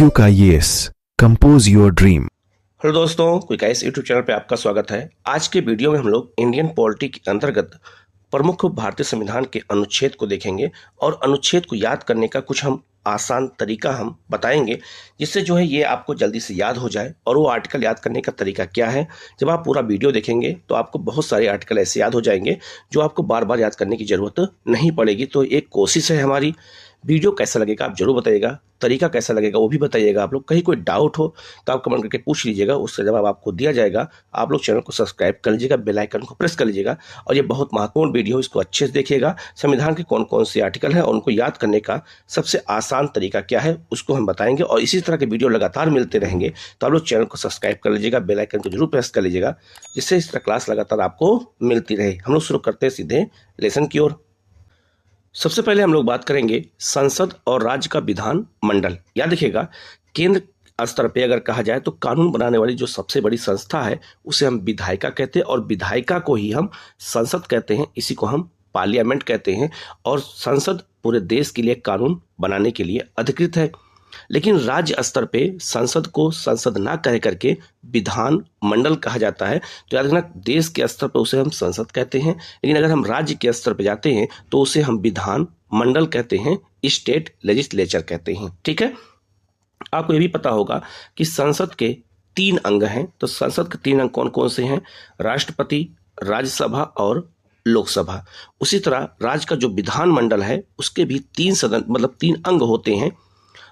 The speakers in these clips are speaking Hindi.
IQ का yes compose your dream. Hello दोस्तों, क्विक आइस यूट्यूब चैनल पे आपका स्वागत है। आज के वीडियो में हम लोग इंडियन पॉलिटी के अंतर्गत प्रमुख भारतीय संविधान के अनुच्छेद को देखेंगे और अनुच्छेद को याद करने का कुछ हम आसान तरीका हम बताएंगे, जिससे जो है ये आपको जल्दी से याद हो जाए। और वो आर्टिकल याद करने का तरीका क्या है, जब आप पूरा वीडियो देखेंगे तो आपको बहुत सारे आर्टिकल ऐसे याद हो जाएंगे जो आपको बार बार याद करने की जरूरत नहीं पड़ेगी। तो एक कोशिश है हमारी। वीडियो कैसा लगेगा आप जरूर बताइएगा, तरीका कैसा लगेगा वो भी बताइएगा। आप लोग कहीं कोई डाउट हो तो आप कमेंट करके पूछ लीजिएगा, उसका जवाब आपको दिया जाएगा। आप लोग चैनल को सब्सक्राइब कर लीजिएगा, बेल आइकन को प्रेस कर लीजिएगा। और ये बहुत महत्वपूर्ण वीडियो, इसको अच्छे से देखिएगा। संविधान के कौन कौन से आर्टिकल हैं और उनको याद करने का सबसे आसान तरीका क्या है उसको हम बताएंगे। और इसी तरह के वीडियो लगातार मिलते रहेंगे, तो आप लोग चैनल को सब्सक्राइब कर लीजिएगा, बेल आइकन को जरूर प्रेस कर लीजिएगा, जिससे इस तरह क्लास लगातार आपको मिलती रहे। हम लोग शुरू करते हैं सीधे लेसन की ओर। सबसे पहले हम लोग बात करेंगे संसद और राज्य का विधान मंडल। याद रखिएगा, केंद्र स्तर पे अगर कहा जाए तो कानून बनाने वाली जो सबसे बड़ी संस्था है उसे हम विधायिका कहते हैं, और विधायिका को ही हम संसद कहते हैं, इसी को हम पार्लियामेंट कहते हैं। और संसद पूरे देश के लिए कानून बनाने के लिए अधिकृत है। लेकिन राज्य स्तर पे संसद को संसद ना कह करके विधान मंडल कहा जाता है। तो याद रखना, देश के स्तर पर उसे हम संसद कहते हैं, लेकिन अगर हम राज्य के स्तर पे जाते हैं तो उसे हम विधान मंडल कहते हैं, स्टेट लेजिस्लेचर कहते हैं। ठीक है, आपको ये भी पता होगा कि संसद के 3 अंग हैं। तो संसद के 3 अंग कौन कौन से हैं? राष्ट्रपति, राज्यसभा और लोकसभा। उसी तरह राज्य का जो विधान मंडल है उसके भी 3 सदन मतलब 3 अंग होते हैं,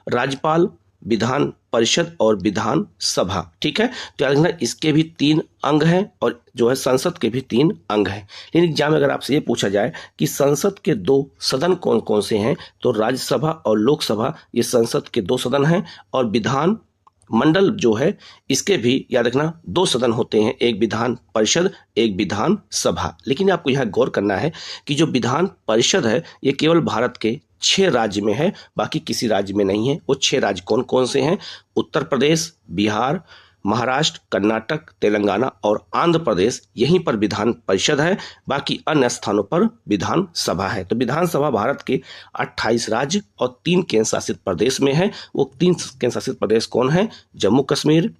राज्यपाल, विधान परिषद और विधान सभा। ठीक है, तो याद रखना इसके भी 3 अंग हैं और जो है संसद के भी 3 अंग हैं। लेकिन एग्जाम में अगर आपसे ये पूछा जाए कि संसद के 2 सदन कौन कौन से हैं, तो राज्यसभा और लोकसभा ये संसद के 2 सदन हैं। और विधान मंडल जो है इसके भी याद रखना 2 सदन होते हैं, एक विधान परिषद, एक विधान सभा। लेकिन आपको यह गौर करना है कि जो विधान परिषद है ये केवल भारत के 6 राज्य में है, बाकी किसी राज्य में नहीं है। वो 6 राज्य कौन कौन से हैं? उत्तर प्रदेश, बिहार, महाराष्ट्र, कर्नाटक, तेलंगाना और आंध्र प्रदेश, यहीं पर विधान परिषद है, बाकी अन्य स्थानों पर विधान सभा है। तो विधानसभा भारत के 28 राज्य और 3 केंद्र शासित प्रदेश में है। वो 3 केंद्र शासित प्रदेश कौन है? जम्मू कश्मीर,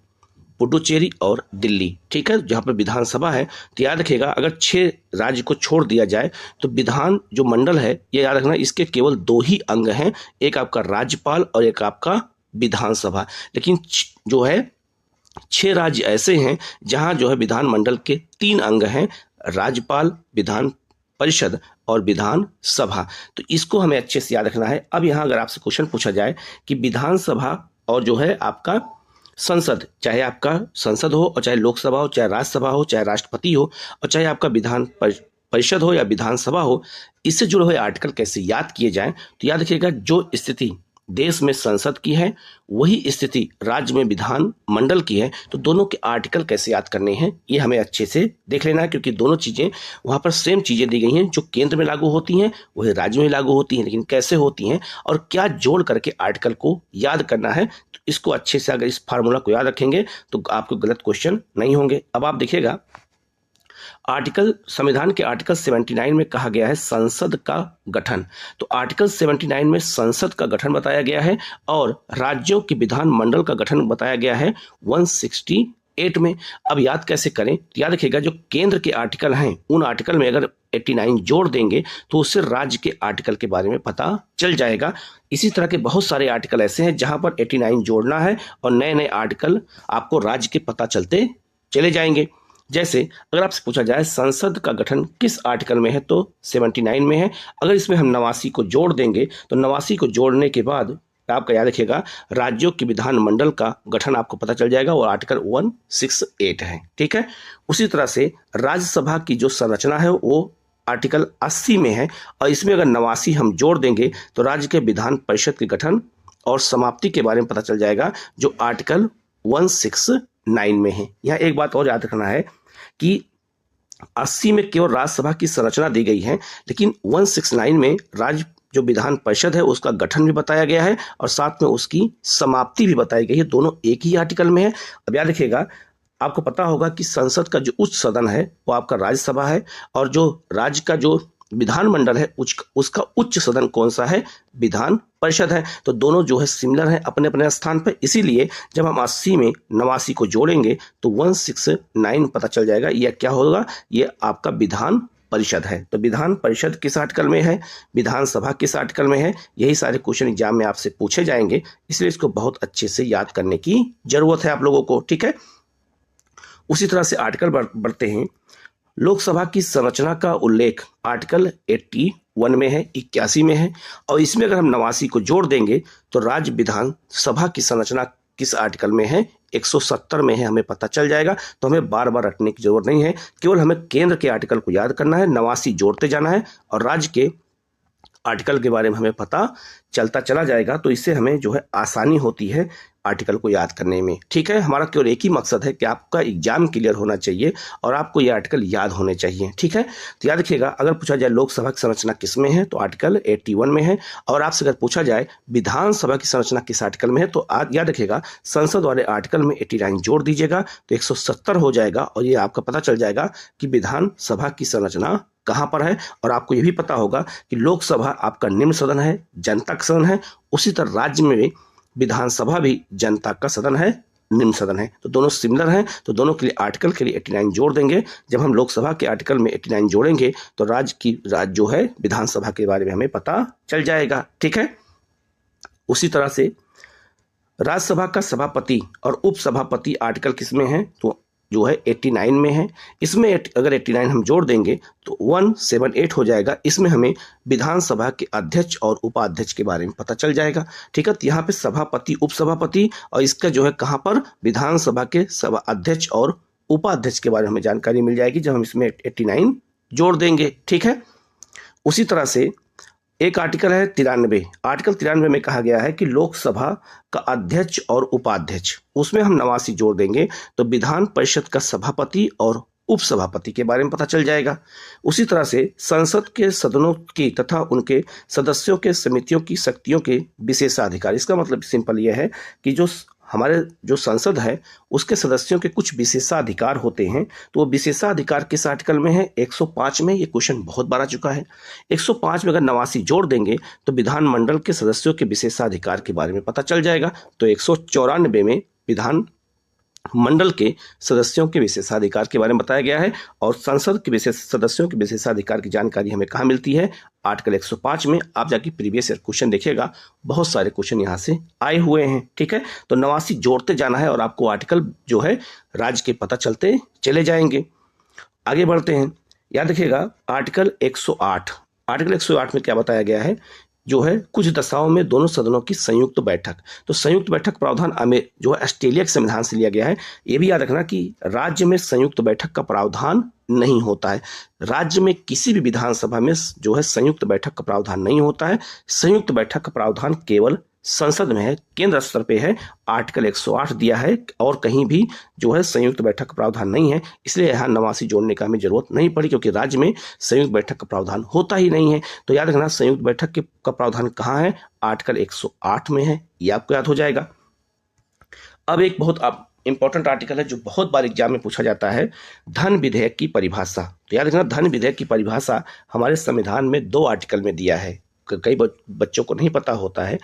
पुडुचेरी और दिल्ली। ठीक है, जहां पर विधानसभा है। तो याद रखिएगा, अगर 6 राज्य को छोड़ दिया जाए तो विधान जो मंडल है ये याद रखना इसके केवल 2 ही अंग हैं, एक आपका राज्यपाल और एक आपका विधानसभा। लेकिन जो है 6 राज्य ऐसे हैं जहां जो है विधान मंडल के 3 अंग हैं, राज्यपाल, विधान परिषद और विधान सभा। तो इसको हमें अच्छे से याद रखना है। अब यहाँ अगर आपसे क्वेश्चन पूछा जाए कि विधानसभा और जो है आपका संसद, चाहे आपका संसद हो और चाहे लोकसभा हो, चाहे राज्यसभा हो, चाहे राष्ट्रपति हो और चाहे आपका विधान परिषद हो या विधानसभा हो, इससे जुड़े हुए आर्टिकल कैसे याद किए जाएं, तो याद रखिएगा जो स्थिति देश में संसद की है वही स्थिति राज्य में विधान मंडल की है। तो दोनों के आर्टिकल कैसे याद करने हैं ये हमें अच्छे से देख लेना है, क्योंकि दोनों चीजें वहां पर सेम चीजें दी गई हैं। जो केंद्र में लागू होती हैं वही राज्य में लागू होती हैं, लेकिन कैसे होती हैं और क्या जोड़ करके आर्टिकल को याद करना है, तो इसको अच्छे से अगर इस फार्मूला को याद रखेंगे तो आपको गलत क्वेश्चन नहीं होंगे। अब आप देखिएगा, संविधान के आर्टिकल 79 में कहा गया है संसद का गठन। तो आर्टिकल 79 में संसद का गठन बताया गया है और राज्यों के विधान मंडल का गठन बताया गया है 168 में। अब याद कैसे करें? तो याद रखिएगा, जो केंद्र के आर्टिकल हैं उन आर्टिकल में अगर 89 जोड़ देंगे तो उससे राज्य के आर्टिकल के बारे में पता चल जाएगा। इसी तरह के बहुत सारे आर्टिकल ऐसे हैं जहां पर 89 जोड़ना है और नए नए आर्टिकल आपको राज्य के पता चलते चले जाएंगे। जैसे अगर आपसे पूछा जाए संसद का गठन किस आर्टिकल में है, तो 79 में है। अगर इसमें हम 89 को जोड़ देंगे तो 89 को जोड़ने के बाद आपका याद रखिएगा राज्यों के विधान मंडल का गठन आपको पता चल जाएगा, और आर्टिकल 168 है। ठीक है, उसी तरह से राज्यसभा की जो संरचना है वो आर्टिकल 80 में है, और इसमें अगर 89 हम जोड़ देंगे तो राज्य के विधान परिषद के गठन और समाप्ति के बारे में पता चल जाएगा, जो आर्टिकल 169 में है। यहाँ एक बात और याद रखना है कि 80 में केवल राज्यसभा की संरचना दी गई है, लेकिन 169 में राज्य जो विधान परिषद है उसका गठन भी बताया गया है और साथ में उसकी समाप्ति भी बताई गई है। दोनों एक ही आर्टिकल में है। अब याद रखिएगा, आपको पता होगा कि संसद का जो उच्च सदन है वो आपका राज्यसभा है, और जो राज्य का जो विधानमंडल है उसका उच्च सदन कौन सा है? विधान परिषद है। तो दोनों जो है सिमिलर है अपने अपने स्थान पर, इसीलिए जब हम 80 में 89 को जोड़ेंगे तो 169 पता चल जाएगा। यह क्या होगा? ये आपका विधान परिषद है। तो विधान परिषद किस आर्टिकल में है, विधानसभा किस आर्टिकल में है, यही सारे क्वेश्चन एग्जाम में आपसे पूछे जाएंगे, इसलिए इसको बहुत अच्छे से याद करने की जरूरत है आप लोगों को। ठीक है, उसी तरह से आर्टिकल बढ़ते हैं। लोकसभा की संरचना का उल्लेख आर्टिकल 81 में है, 81 में है, और इसमें अगर हम 89 को जोड़ देंगे तो राज्य विधानसभा की संरचना किस आर्टिकल में है? 170 में है, हमें पता चल जाएगा। तो हमें बार बार रटने की जरूरत नहीं है, केवल हमें केंद्र के आर्टिकल को याद करना है, 89 जोड़ते जाना है और राज्य के आर्टिकल के बारे में हमें पता चलता चला जाएगा। तो इससे हमें जो है आसानी होती है आर्टिकल को याद करने में। ठीक है, हमारा केवल एक ही मकसद है कि आपका एग्जाम क्लियर होना चाहिए और आपको ये आर्टिकल याद होने चाहिए। ठीक है, तो याद रखिएगा, अगर पूछा जाए लोकसभा की संरचना किस में है तो आर्टिकल 81 में है, और आपसे अगर पूछा जाए विधानसभा की संरचना किस आर्टिकल में है तो याद रखिएगा संसद वाले आर्टिकल में 89 जोड़ दीजिएगा तो 170 हो जाएगा, और ये आपका पता चल जाएगा कि विधानसभा की संरचना कहां पर है। और आपको यह भी पता होगा कि लोकसभा आपका निम्न सदन है, जनता का सदन है, उसी तरह राज्य में भी विधानसभा भी जनता का सदन है, निम्न सदन है। तो दोनों सिमिलर हैं, तो दोनों के लिए आर्टिकल के लिए 89 जोड़ देंगे। जब हम लोकसभा के आर्टिकल में 89 जोड़ेंगे तो राज्य जो है विधानसभा के बारे में हमें पता चल जाएगा। ठीक है, उसी तरह से राज्यसभा का सभापति और उपसभापति आर्टिकल किसमें है तो जो है 89 में है। इसमें अगर 89 हम जोड़ देंगे तो 178 हो जाएगा। इसमें हमें विधानसभा के अध्यक्ष और उपाध्यक्ष के बारे में पता चल जाएगा। ठीक है, तो यहाँ पे सभापति उपसभापति और इसका जो है कहाँ पर विधानसभा के सभा अध्यक्ष और उपाध्यक्ष के बारे में हमें जानकारी मिल जाएगी जब हम इसमें 89 जोड़ देंगे। ठीक है, उसी तरह से एक आर्टिकल है 93। आर्टिकल 93 में कहा गया है कि लोकसभा का अध्यक्ष और उपाध्यक्ष, उसमें हम 89 जोड़ देंगे तो विधान परिषद का सभापति और उपसभापति के बारे में पता चल जाएगा। उसी तरह से संसद के सदनों की तथा उनके सदस्यों के समितियों की शक्तियों के विशेषाधिकार, इसका मतलब सिंपल यह है कि हमारे जो संसद है उसके सदस्यों के कुछ विशेषाधिकार होते हैं, तो वो विशेषाधिकार किस आर्टिकल में है? 105 में। ये क्वेश्चन बहुत बार आ चुका है। 105 में अगर 89 जोड़ देंगे तो विधानमंडल के सदस्यों के विशेषाधिकार के बारे में पता चल जाएगा। तो 194 में विधान मंडल के सदस्यों के विशेषाधिकार के बारे में बताया गया है, और संसद के सदस्यों के विशेषाधिकार की जानकारी हमें कहाँ मिलती है? आर्टिकल 105 में। आप जाके प्रीवियस ईयर क्वेश्चन देखिएगा, बहुत सारे क्वेश्चन यहाँ से आए हुए हैं। ठीक है, तो 89 जोड़ते जाना है और आपको आर्टिकल जो है राज्य के पता चलते चले जाएंगे। आगे बढ़ते हैं, याद रखिएगा आर्टिकल 108। आर्टिकल 108 में क्या बताया गया है? जो है कुछ दशाओं में दोनों सदनों की संयुक्त बैठक। तो संयुक्त बैठक प्रावधान जो है ऑस्ट्रेलिया के संविधान से लिया गया है। ये भी याद रखना कि राज्य में संयुक्त बैठक का प्रावधान नहीं होता है। राज्य में किसी भी विधानसभा में जो है संयुक्त बैठक का प्रावधान नहीं होता है। संयुक्त बैठक का प्रावधान केवल संसद में है, केंद्र स्तर पे है। आर्टिकल 108 दिया है और कहीं भी जो है संयुक्त बैठक का प्रावधान नहीं है, इसलिए यहाँ 89 जोड़ने का हमें जरूरत नहीं पड़ी, क्योंकि राज्य में संयुक्त बैठक का प्रावधान होता ही नहीं है। तो याद रखना संयुक्त बैठक का प्रावधान कहाँ है? आर्टिकल 108 में है, ये आपको याद हो जाएगा। अब एक बहुत इंपॉर्टेंट आर्टिकल है जो बहुत बार एग्जाम में पूछा जाता है, धन विधेयक की परिभाषा। तो याद रखना धन विधेयक की परिभाषा हमारे संविधान में 2 आर्टिकल में दिया है, कई बच्चों को नहीं पता होता है।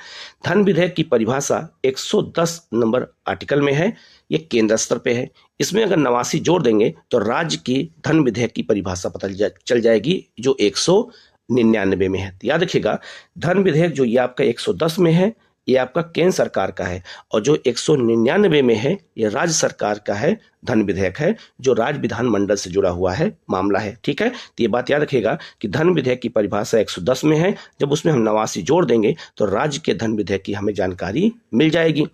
धन विधेयक की परिभाषा 110 नंबर आर्टिकल में है, ये केंद्र स्तर पे है। इसमें अगर 89 जोड़ देंगे तो राज्य की धन विधेयक की परिभाषा पता चल जाएगी जो 199 में है। तो याद रखिएगा धन विधेयक जो ये आपका 110 में है ये आपका केंद्र सरकार का है, और जो 199 में है ये राज्य सरकार का है, धन विधेयक है जो राज्य विधानमंडल से जुड़ा हुआ है मामला है। ठीक है, तो ये बात याद रखिएगा कि धन विधेयक की परिभाषा 110 में है, जब उसमें हम 89 जोड़ देंगे तो राज्य के धन विधेयक की हमें जानकारी मिल जाएगी।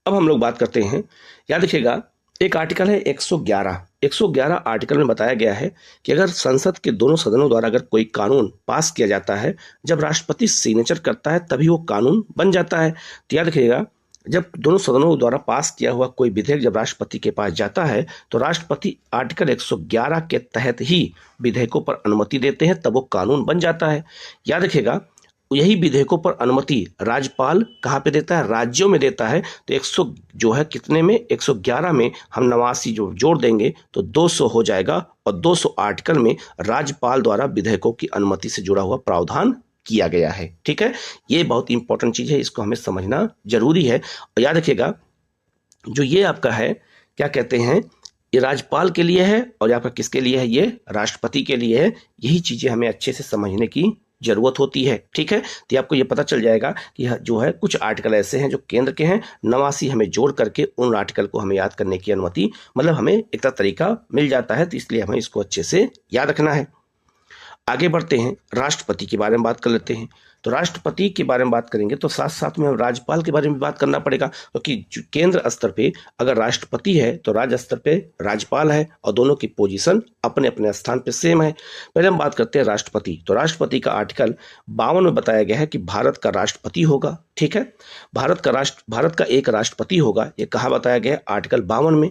अब हम लोग बात करते हैं, याद रखिएगा एक आर्टिकल है 111 आर्टिकल में बताया गया है कि अगर संसद के दोनों सदनों द्वारा अगर कोई कानून पास किया जाता है, जब राष्ट्रपति सिग्नेचर करता है तभी वो कानून बन जाता है। तो याद रखिएगा जब दोनों सदनों द्वारा पास किया हुआ कोई विधेयक जब राष्ट्रपति के पास जाता है तो राष्ट्रपति आर्टिकल 111 के तहत ही विधेयकों पर अनुमति देते हैं, तब वो कानून बन जाता है। याद रखिएगा यही विधेयकों पर अनुमति राज्यपाल कहाँ पे देता है, राज्यों में देता है। तो 100 जो है कितने में, 111 में हम 89 जो जोड़ देंगे तो 200 हो जाएगा, और 200 आर्टिकल में राज्यपाल द्वारा विधेयकों की अनुमति से जुड़ा हुआ प्रावधान किया गया है। ठीक है, ये बहुत इंपॉर्टेंट चीज है, इसको हमें समझना जरूरी है। और याद रखिएगा, जो ये आपका है क्या कहते हैं, ये राज्यपाल के लिए है और आपका किसके लिए है, ये राष्ट्रपति के लिए है। यही चीजें हमें अच्छे से समझने की जरूरत होती है। ठीक है, तो आपको ये पता चल जाएगा कि जो है कुछ आर्टिकल ऐसे हैं जो केंद्र के हैं, 89 हमें जोड़ करके उन आर्टिकल को हमें याद करने की अनुमति, मतलब हमें एक तरीका मिल जाता है। तो इसलिए हमें इसको अच्छे से याद रखना है। आगे बढ़ते हैं, राष्ट्रपति के बारे में बात कर लेते हैं। तो राष्ट्रपति के बारे में बात करेंगे तो साथ साथ में हम राज्यपाल के बारे में बात करना पड़ेगा, क्योंकि केंद्र स्तर पे अगर राष्ट्रपति है तो राज्य स्तर पे राज्यपाल है, और दोनों की पोजीशन अपने अपने स्थान पे सेम है। पहले हम बात करते हैं राष्ट्रपति। तो राष्ट्रपति का आर्टिकल 52 में बताया गया है कि भारत का राष्ट्रपति होगा। ठीक है, भारत का एक राष्ट्रपति होगा, ये कहाँ बताया गया है, आर्टिकल 52 में।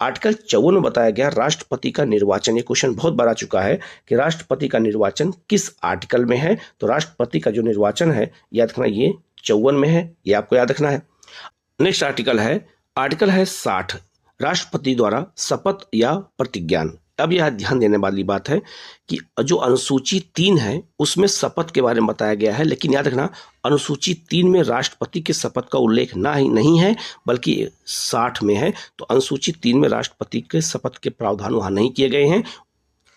आर्टिकल 54 में बताया गया राष्ट्रपति का निर्वाचन। ये क्वेश्चन बहुत बार आ चुका है कि राष्ट्रपति का निर्वाचन किस आर्टिकल में है। तो राष्ट्रपति का जो निर्वाचन है, याद रखना, ये 54 में है, ये आपको याद रखना है। नेक्स्ट आर्टिकल है 60, राष्ट्रपति द्वारा शपथ या प्रतिज्ञान। अब यह ध्यान देने वाली बात है कि जो अनुसूची 3 है उसमें शपथ के बारे में बताया गया है, लेकिन याद रखना अनुसूची 3 में राष्ट्रपति के शपथ का उल्लेख नहीं है, बल्कि 60 में है। तो अनुसूची 3 में राष्ट्रपति के शपथ के प्रावधान वहां नहीं किए गए हैं,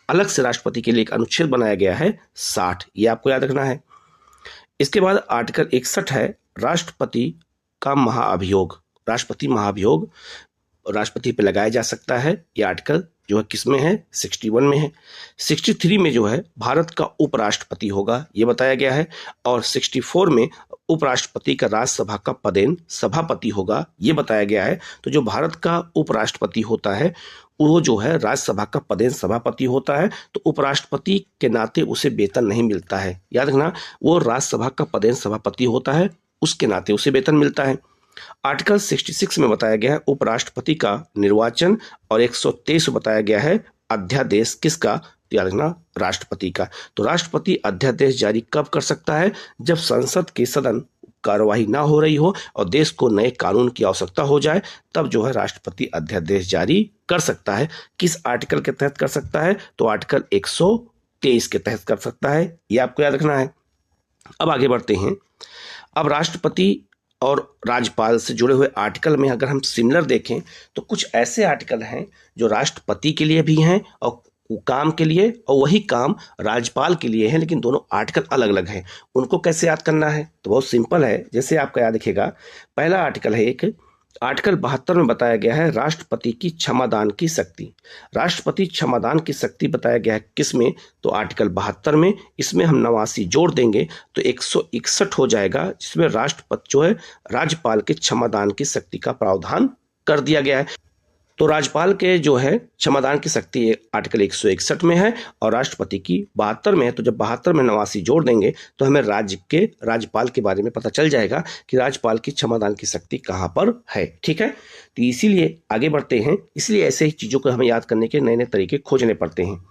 अलग से राष्ट्रपति के लिए एक अनुच्छेद बनाया गया है 60, ये आपको याद रखना है। इसके बाद आर्टिकल 61 है राष्ट्रपति का महाअभियोग। राष्ट्रपति महाअभियोग राष्ट्रपति पे लगाया जा सकता है। यह आर्टिकल जो है किसमें है, 61 में है। 63 में जो है भारत का उपराष्ट्रपति होगा, ये बताया गया है। और 64 में उपराष्ट्रपति का राज्यसभा का पदेन सभापति होगा, ये बताया गया है। तो जो भारत का उपराष्ट्रपति होता है वो जो है राज्यसभा का पदेन सभापति होता है, तो उपराष्ट्रपति के नाते उसे वेतन नहीं मिलता है। याद रखना, वो राज्यसभा का पदेन सभापति होता है, उसके नाते उसे वेतन मिलता है। आर्टिकल 66 में बताया गया है उपराष्ट्रपति का निर्वाचन, और 123 में बताया गया है अध्यादेश किसका, याद रखना, राष्ट्रपति का। तो राष्ट्रपति अध्यादेश जारी कब कर सकता है, जब संसद की सदन कार्यवाही ना हो रही हो और देश को नए कानून की आवश्यकता हो जाए, तब जो है राष्ट्रपति अध्यादेश जारी कर सकता है। किस आर्टिकल के तहत कर सकता है, तो आर्टिकल 123 के तहत कर सकता है, ये आपको याद रखना है। अब आगे बढ़ते हैं। अब राष्ट्रपति और राज्यपाल से जुड़े हुए आर्टिकल में अगर हम सिमिलर देखें तो कुछ ऐसे आर्टिकल हैं जो राष्ट्रपति के लिए भी हैं और काम के लिए, और वही काम राज्यपाल के लिए है, लेकिन दोनों आर्टिकल अलग अलग हैं। उनको कैसे याद करना है, तो बहुत सिंपल है। जैसे आपका याद रखिएगा, पहला आर्टिकल है एक, आर्टिकल 72 में बताया गया है राष्ट्रपति की क्षमादान की शक्ति। राष्ट्रपति क्षमादान की शक्ति बताया गया है किस में, तो आर्टिकल 72 में। इसमें हम 89 जोड़ देंगे तो 161 हो जाएगा, जिसमें राष्ट्रपति जो है राज्यपाल के क्षमादान की शक्ति का प्रावधान कर दिया गया है। तो राज्यपाल के जो है क्षमादान की शक्ति आर्टिकल 161 में है और राष्ट्रपति की 72 में है। तो जब 72 में 89 जोड़ देंगे तो हमें राज्यपाल के बारे में पता चल जाएगा कि राज्यपाल की क्षमादान की शक्ति कहाँ पर है। ठीक है, तो इसीलिए आगे बढ़ते हैं। इसलिए ऐसे ही चीजों को हमें याद करने के नए नए तरीके खोजने पड़ते हैं।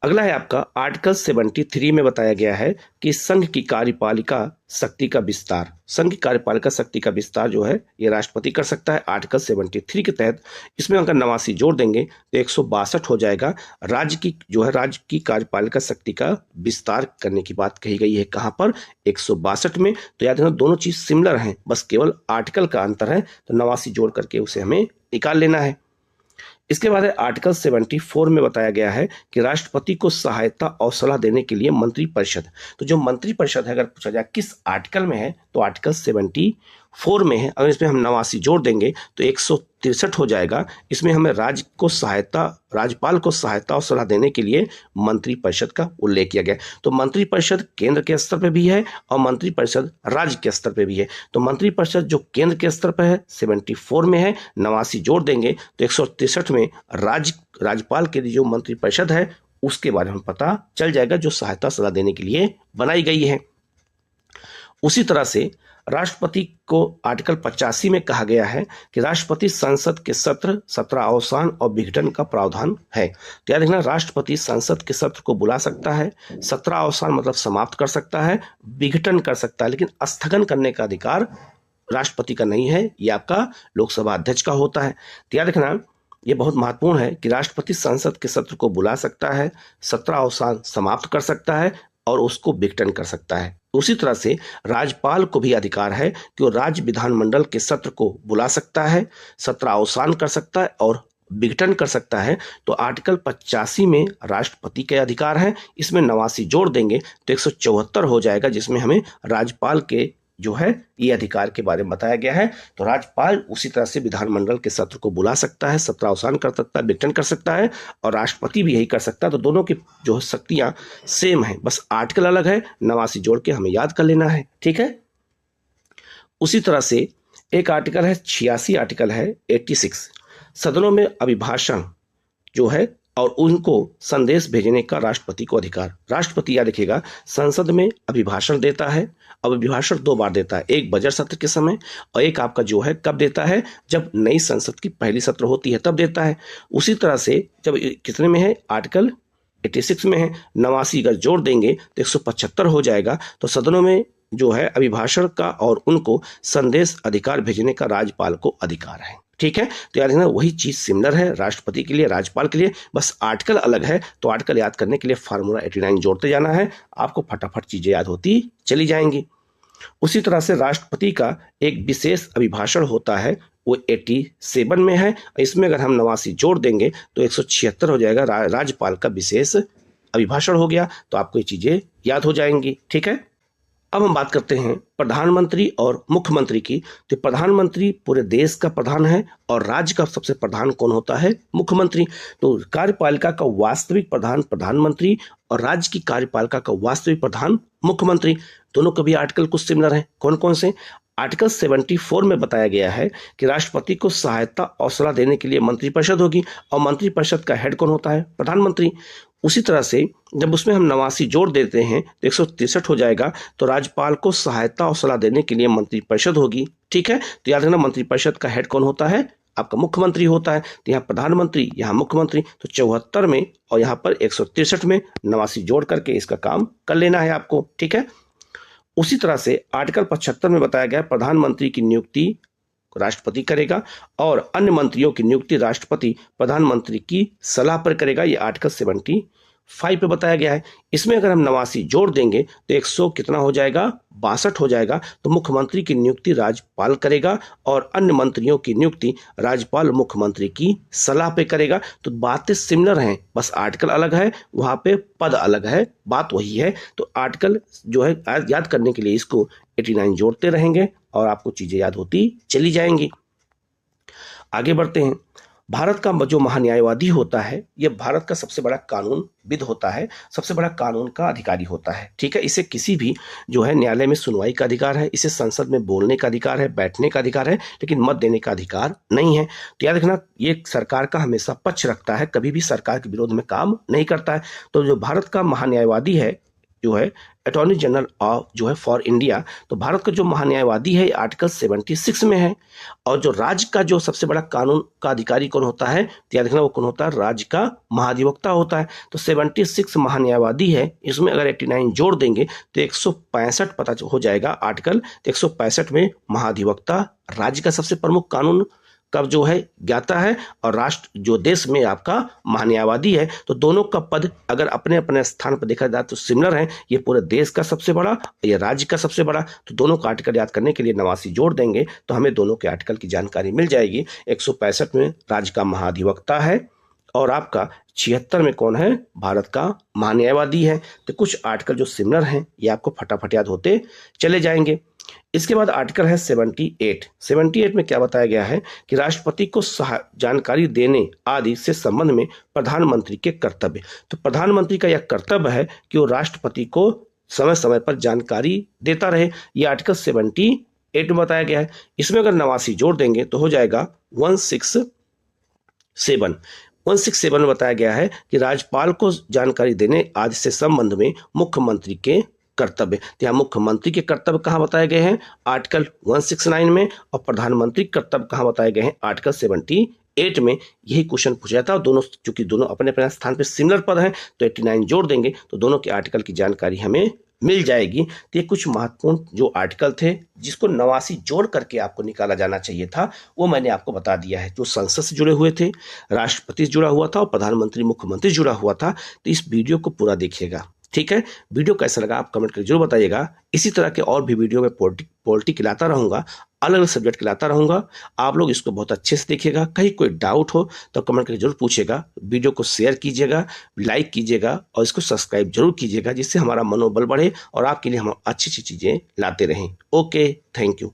अगला है आपका आर्टिकल 73 में बताया गया है कि संघ की कार्यपालिका शक्ति का विस्तार। संघ की कार्यपालिका शक्ति का विस्तार जो है ये राष्ट्रपति कर सकता है आर्टिकल 73 के तहत। इसमें अगर 89 जोड़ देंगे तो 162 हो जाएगा। राज्य की कार्यपालिका शक्ति का विस्तार करने की बात कही गई है कहाँ पर, 162 में। तो याद रखना दोनों चीज सिमिलर हैं, बस केवल आर्टिकल का अंतर है। तो 89 जोड़ करके उसे हमें निकाल लेना है। इसके बाद आर्टिकल 74 में बताया गया है कि राष्ट्रपति को सहायता और सलाह देने के लिए मंत्रिपरिषद। तो जो मंत्रिपरिषद है अगर पूछा जाए किस आर्टिकल में है, तो आर्टिकल 74 में है। अगर इसमें हम 89 जोड़ देंगे तो 163 हो जाएगा। इसमें हमें राज्यपाल को सहायता और सलाह देने के लिए मंत्रिपरिषद का उल्लेख किया गया। तो मंत्रिपरिषद केंद्र के स्तर पर भी है और मंत्रिपरिषद राज्य के स्तर पर भी है। तो मंत्रिपरिषद जो केंद्र के स्तर पर है 74 में है, 89 जोड़ देंगे तो 163 में राज्यपाल के लिए जो मंत्रिपरिषद है उसके बारे में पता चल जाएगा, जो सहायता सलाह देने के लिए बनाई गई है। उसी तरह से राष्ट्रपति को आर्टिकल 85 में कहा गया है कि राष्ट्रपति संसद के सत्र, सत्र अवसान और विघटन का प्रावधान है। तो याद रखना, राष्ट्रपति संसद के सत्र को बुला सकता है, सत्र अवसान मतलब समाप्त कर सकता है, विघटन कर सकता है, लेकिन स्थगन करने का अधिकार राष्ट्रपति का नहीं है, ये आपका लोकसभा अध्यक्ष का होता है। तो याद रखना, ये बहुत महत्वपूर्ण है कि राष्ट्रपति संसद के सत्र को बुला सकता है, सत्र अवसान समाप्त कर सकता है और उसको विघटन कर सकता है। उसी तरह से राज्यपाल को भी अधिकार है कि वो राज्य विधानमंडल के सत्र को बुला सकता है, सत्र अवसान कर सकता है और विघटन कर सकता है। तो आर्टिकल 85 में राष्ट्रपति के अधिकार है, इसमें 89 जोड़ देंगे तो 174 हो जाएगा, जिसमें हमें राज्यपाल के जो है ये अधिकार के बारे में बताया गया है। तो राज्यपाल उसी तरह से विधानमंडल के सत्र को बुला सकता है, सत्र अवसान कर सकता है, विघटन कर सकता है और राष्ट्रपति भी यही कर सकता है। तो दोनों की जो शक्तियां सेम है, बस आर्टिकल अलग है, 89 जोड़ के हमें याद कर लेना है, ठीक है। उसी तरह से एक आर्टिकल है 86, आर्टिकल है 86, सदनों में अभिभाषण जो है और उनको संदेश भेजने का राष्ट्रपति को अधिकार। राष्ट्रपति याद रखिएगा, संसद में अभिभाषण देता है। अब अभिभाषण 2 बार देता है, एक बजट सत्र के समय और एक आपका जो है कब देता है, जब नई संसद की पहली सत्र होती है तब देता है। उसी तरह से जब कितने में है, आर्टिकल 86 में है, 89 अगर जोड़ देंगे तो 175 हो जाएगा। तो सदनों में जो है अभिभाषण का और उनको संदेश अधिकार भेजने का राज्यपाल को अधिकार है, ठीक है। तो याद रखना, वही चीज सिमिलर है राष्ट्रपति के लिए, राज्यपाल के लिए, बस आर्टिकल अलग है। तो आर्टिकल याद करने के लिए फार्मूला 89 जोड़ते जाना है, आपको फटाफट चीजें याद होती चली जाएंगी। उसी तरह से राष्ट्रपति का एक विशेष अभिभाषण होता है, वो 87 में है। इसमें अगर हम 89 जोड़ देंगे तो 176 हो जाएगा, राज्यपाल का विशेष अभिभाषण हो गया। तो आपको ये चीजें याद हो जाएंगी, ठीक है। अब हम बात करते हैं प्रधानमंत्री और मुख्यमंत्री की। तो प्रधानमंत्री पूरे देश का प्रधान है और राज्य का सबसे प्रधान कौन होता है, मुख्यमंत्री। तो कार्यपालिका का वास्तविक प्रधान प्रधानमंत्री और राज्य की कार्यपालिका का वास्तविक प्रधान मुख्यमंत्री। दोनों के भी आर्टिकल कुछ सिमिलर हैं। कौन कौन से? आर्टिकल 74 में बताया गया है कि राष्ट्रपति को सहायता और सलाह देने के लिए मंत्रिपरिषद होगी और मंत्रिपरिषद का हेड कौन होता है, प्रधानमंत्री। उसी तरह से जब उसमें हम 89 जोड़ देते हैं तो 163 हो जाएगा। तो राज्यपाल को सहायता और सलाह देने के लिए मंत्रिपरिषद होगी, ठीक है। तो याद रखना, मंत्रिपरिषद का हेड कौन होता है, आपका मुख्यमंत्री होता है। तो यहाँ प्रधानमंत्री, यहाँ मुख्यमंत्री। तो 74 में और यहाँ पर 163 में 89 जोड़ करके इसका काम कर लेना है आपको, ठीक है। उसी तरह से आर्टिकल 75 में बताया गया प्रधानमंत्री की नियुक्ति राष्ट्रपति करेगा और अन्य मंत्रियों की नियुक्ति राष्ट्रपति प्रधानमंत्री की सलाह पर करेगा। ये आर्टिकल 75 पे बताया गया है। इसमें अगर हम 89 जोड़ देंगे तो 100 कितना हो जाएगा, 62 हो जाएगा। तो मुख्यमंत्री की नियुक्ति राज्यपाल करेगा और अन्य मंत्रियों की नियुक्ति राज्यपाल मुख्यमंत्री की सलाह पे करेगा। तो बातें सिमिलर हैं, बस आर्टिकल अलग है, वहां पे पद अलग है, बात वही है। तो आर्टिकल जो है याद करने के लिए इसको 89 जोड़ते रहेंगे और आपको चीजें याद होती चली जाएंगी। आगे बढ़ते हैं। भारत का जो महान्यायवादी होता है, यह भारत का सबसे बड़ा कानूनविद होता है, सबसे बड़ा कानून का अधिकारी होता है, ठीक है। इसे किसी भी जो है न्यायालय में सुनवाई का अधिकार है, इसे संसद में बोलने का अधिकार है, बैठने का अधिकार है, लेकिन मत देने का अधिकार नहीं है। तो याद रखना, ये सरकार का हमेशा पक्ष रखता है, कभी भी सरकार के विरोध में काम नहीं करता है। तो जो भारत का महान्यायवादी है जो है अटॉर्नी जनरल ऑफ जो है फॉर इंडिया, तो भारत का जो महान्यायवादी है आर्टिकल 76 में है। और जो राज्य का जो सबसे बड़ा कानून का अधिकारी कौन होता है, तो याद रखना वो कौन होता है, राज्य का महाधिवक्ता होता है। तो 76 महान्यायवादी है, इसमें अगर 89 जोड़ देंगे तो 165 पता हो जाएगा आर्टिकल। 165 में महाधिवक्ता राज्य का सबसे प्रमुख कानून कब जो है ज्ञाता है और राष्ट्र जो देश में आपका महान्यायवादी है। तो दोनों का पद अगर अपने अपने स्थान पर देखा जाए तो सिमिलर है, ये पूरे देश का सबसे बड़ा, ये राज्य का सबसे बड़ा। तो दोनों का आर्टिकल याद करने के लिए 89 जोड़ देंगे तो हमें दोनों के आर्टिकल की जानकारी मिल जाएगी। 165 में राज्य का महाधिवक्ता है और आपका 76 में कौन है, भारत का महान्यायवादी है। तो कुछ आर्टिकल जो सिमिलर हैं ये आपको फटाफट याद होते चले जाएंगे। इसके बाद आर्टिकल है 78 में क्या बताया गया है कि राष्ट्रपति को जानकारी देने आदि से संबंध में प्रधानमंत्री के कर्तव्य। तो प्रधानमंत्री का यह कर्तव्य है कि वो राष्ट्रपति को समय समय पर जानकारी देता रहे। ये आर्टिकल 78 में बताया गया है। इसमें अगर 89 जोड़ देंगे तो हो जाएगा 167 में बताया गया है कि राज्यपाल को जानकारी देने आदि से संबंध में मुख्यमंत्री के कर्तव्य। तो यहाँ मुख्यमंत्री के कर्तव्य कहाँ बताए गए हैं? आर्टिकल 169 में। और प्रधानमंत्री के कर्तव्य कहाँ बताए गए हैं? आर्टिकल 78 में। यही क्वेश्चन पूछा था और दोनों, चूंकि दोनों अपने अपने स्थान पर सिमिलर पद हैं, तो 89 जोड़ देंगे तो दोनों के आर्टिकल की जानकारी हमें मिल जाएगी। तो ये कुछ महत्वपूर्ण जो आर्टिकल थे जिसको 89 जोड़ करके आपको निकाला जाना चाहिए था, वो मैंने आपको बता दिया है। जो संसद से जुड़े हुए थे, राष्ट्रपति से जुड़ा हुआ था और प्रधानमंत्री मुख्यमंत्री से जुड़ा हुआ था। तो इस वीडियो को पूरा देखिएगा, ठीक है? वीडियो कैसा लगा आप कमेंट करके जरूर बताइएगा। इसी तरह के और भी वीडियो में पॉलिटी लाता रहूंगा, अलग अलग सब्जेक्ट लाता रहूंगा। आप लोग इसको बहुत अच्छे से देखिएगा। कहीं कोई डाउट हो तो कमेंट करके जरूर पूछिएगा। वीडियो को शेयर कीजिएगा, लाइक कीजिएगा और इसको सब्सक्राइब जरूर कीजिएगा, जिससे हमारा मनोबल बढ़े और आपके लिए हम अच्छी अच्छी चीजें लाते रहें। Okay, thank you.